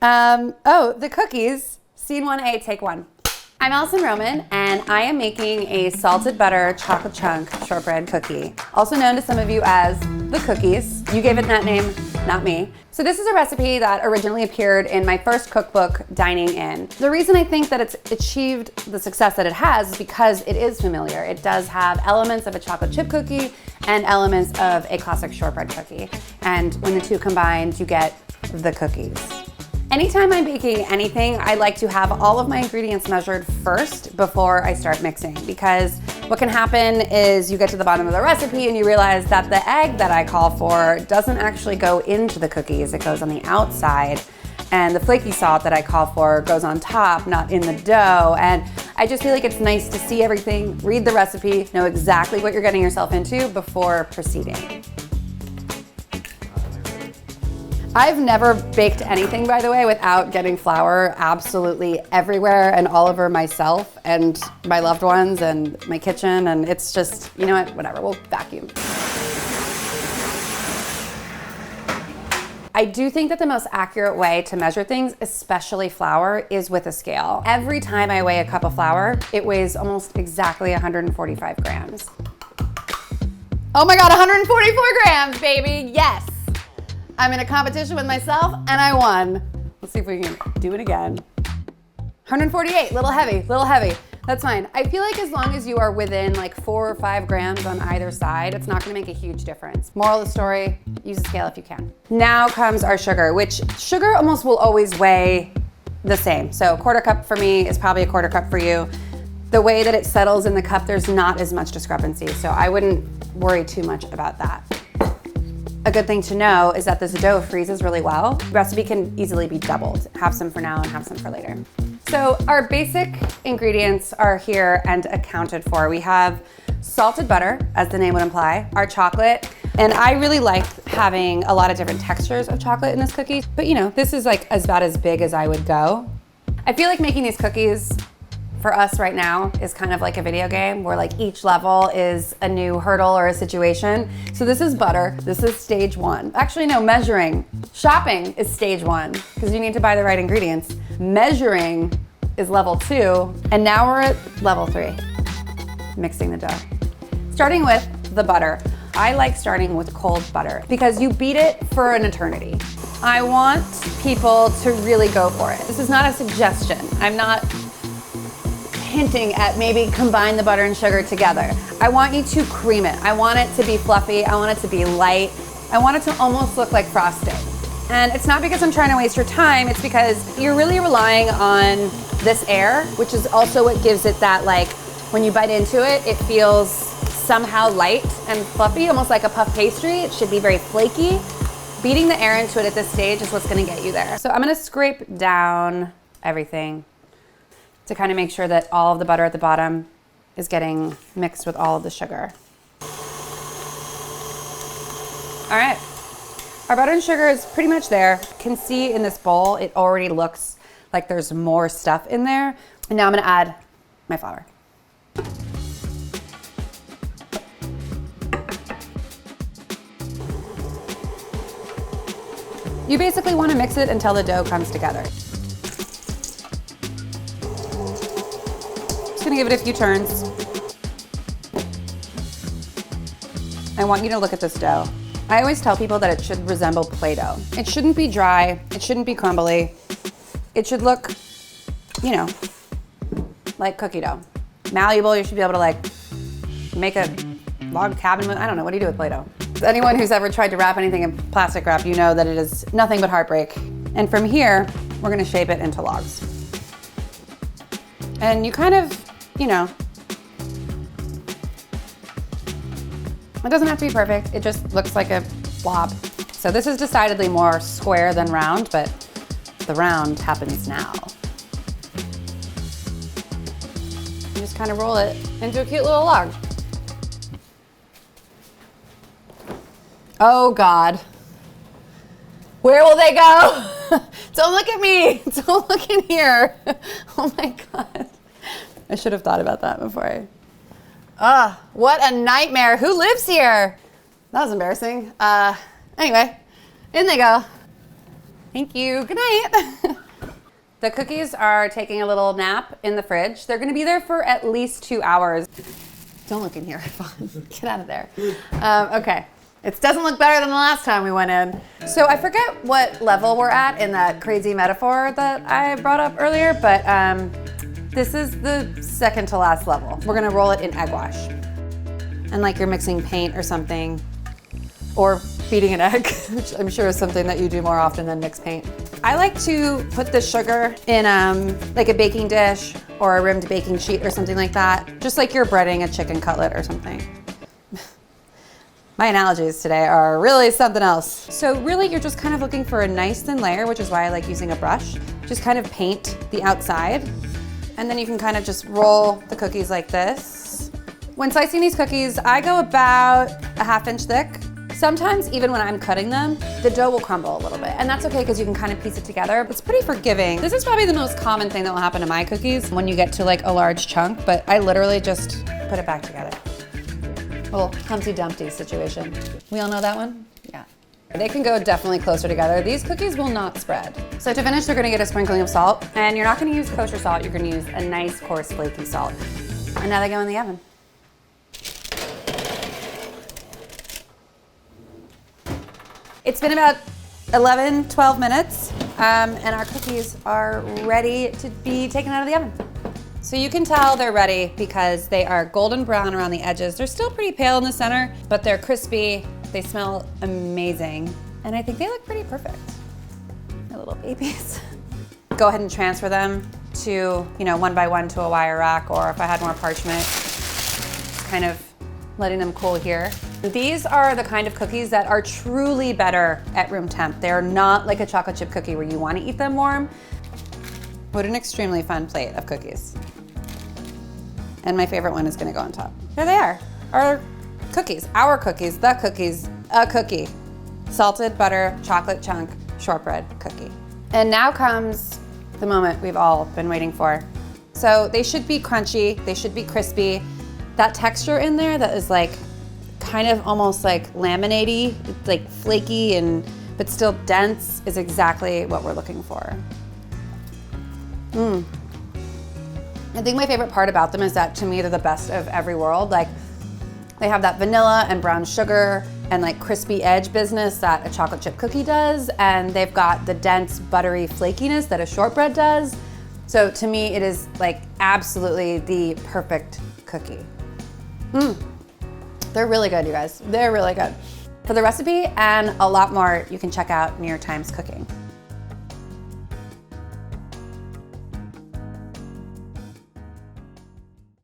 Oh, the cookies. Scene 1A, take 1. I'm Alison Roman, and I am making a salted butter chocolate chunk shortbread cookie, also known to some of you as the cookies. You gave it that name, not me. So this is a recipe that originally appeared in my first cookbook, Dining In. The reason I think that it's achieved the success that it has is because it is familiar. It does have elements of a chocolate chip cookie and elements of a classic shortbread cookie. And when the two combined, you get the cookies. Anytime I'm baking anything, I like to have all of my ingredients measured first before I start mixing, because what can happen is you get to the bottom of the recipe and you realize that the egg that I call for doesn't actually go into the cookies, it goes on the outside, and the flaky salt that I call for goes on top, not in the dough. And I just feel like it's nice to see everything, read the recipe, know exactly what you're getting yourself into before proceeding. I've never baked anything, by the way, without getting flour absolutely everywhere and all over myself and my loved ones and my kitchen, and it's just, you know what, whatever, we'll vacuum. I do think that the most accurate way to measure things, especially flour, is with a scale. Every time I weigh a cup of flour, it weighs almost exactly 145 grams. Oh my God, 144 grams, baby, yes! I'm in a competition with myself and I won. Let's see if we can do it again. 148, little heavy. That's fine. I feel like as long as you are within like 4 or 5 grams on either side, it's not gonna make a huge difference. Moral of the story, use a scale if you can. Now comes our sugar, which sugar almost will always weigh the same. So a quarter cup for me is probably a quarter cup for you. The way that it settles in the cup, there's not as much discrepancy, so I wouldn't worry too much about that. A good thing to know is that this dough freezes really well. The recipe can easily be doubled. Have some for now and have some for later. So our basic ingredients are here and accounted for. We have salted butter, as the name would imply, our chocolate, and I really like having a lot of different textures of chocolate in this cookie, but you know, this is like about as big as I would go. I feel like making these cookies for us right now is kind of like a video game where like each level is a new hurdle or a situation. So this is butter, this is stage 1. Actually no, measuring. Shopping is stage 1 because you need to buy the right ingredients. Measuring is level 2, and now we're at level 3, mixing the dough. Starting with the butter. I like starting with cold butter because you beat it for an eternity. I want people to really go for it. This is not a suggestion. I'm not hinting at maybe combine the butter and sugar together. I want you to cream it. I want it to be fluffy. I want it to be light. I want it to almost look like frosting. And it's not because I'm trying to waste your time, it's because you're really relying on this air, which is also what gives it that, like, when you bite into it, it feels somehow light and fluffy, almost like a puff pastry. It should be very flaky. Beating the air into it at this stage is what's gonna get you there. So I'm gonna scrape down everything to kind of make sure that all of the butter at the bottom is getting mixed with all of the sugar. All right, our butter and sugar is pretty much there. You can see in this bowl, it already looks like there's more stuff in there. And now I'm gonna add my flour. You basically wanna mix it until the dough comes together. Gonna give it a few turns. I want you to look at this dough. I always tell people that it should resemble Play-Doh. It shouldn't be dry, it shouldn't be crumbly. It should look, you know, like cookie dough. Malleable, you should be able to like make a log cabin with, I don't know, what do you do with Play-Doh? Anyone who's ever tried to wrap anything in plastic wrap, you know that it is nothing but heartbreak. And from here, we're gonna shape it into logs. And you kind of, you know, it doesn't have to be perfect. It just looks like a blob. So this is decidedly more square than round, but the round happens now. You just kind of roll it into a cute little log. Oh God. Where will they go? Don't look at me. Don't look in here. Oh my God. I should have thought about that before what a nightmare. Who lives here? That was embarrassing. Anyway, in they go. Thank you, good night. The cookies are taking a little nap in the fridge. They're gonna be there for at least 2 hours. Don't look in here, get out of there. Okay, it doesn't look better than the last time we went in. So I forget what level we're at in that crazy metaphor that I brought up earlier, but this is the second to last level. We're gonna roll it in egg wash. And like you're mixing paint or something, or beating an egg, which I'm sure is something that you do more often than mix paint. I like to put the sugar in like a baking dish or a rimmed baking sheet or something like that, just like you're breading a chicken cutlet or something. My analogies today are really something else. So really you're just kind of looking for a nice thin layer, which is why I like using a brush. Just kind of paint the outside, and then you can kind of just roll the cookies like this. When slicing these cookies, I go about a 1/2 inch thick. Sometimes even when I'm cutting them, the dough will crumble a little bit, and that's okay because you can kind of piece it together. It's pretty forgiving. This is probably the most common thing that will happen to my cookies when you get to like a large chunk, but I literally just put it back together. A little Humpty Dumpty situation. We all know that one? Yeah. They can go definitely closer together. These cookies will not spread. So to finish, they're gonna get a sprinkling of salt, and you're not gonna use kosher salt, you're gonna use a nice coarse flaky salt. And now they go in the oven. It's been about 11, 12 minutes, and our cookies are ready to be taken out of the oven. So you can tell they're ready because they are golden brown around the edges. They're still pretty pale in the center, but they're crispy. They smell amazing, and I think they look pretty perfect. My little babies. Go ahead and transfer them to, one by one to a wire rack, or if I had more parchment, kind of letting them cool here. These are the kind of cookies that are truly better at room temp. They're not like a chocolate chip cookie where you want to eat them warm. What an extremely fun plate of cookies. And my favorite one is gonna go on top. There they are, our cookies, a cookie. Salted butter, chocolate chunk, shortbread cookie. And now comes the moment we've all been waiting for. So they should be crunchy, they should be crispy. That texture in there that is like kind of almost like laminate-y, it's like flaky but still dense is exactly what we're looking for. I think my favorite part about them is that to me they're the best of every world. Like they have that vanilla and brown sugar and like crispy edge business that a chocolate chip cookie does, and they've got the dense buttery flakiness that a shortbread does. So to me it is like absolutely the perfect cookie. They're really good, you guys. They're really good. For the recipe and a lot more, you can check out New York Times Cooking.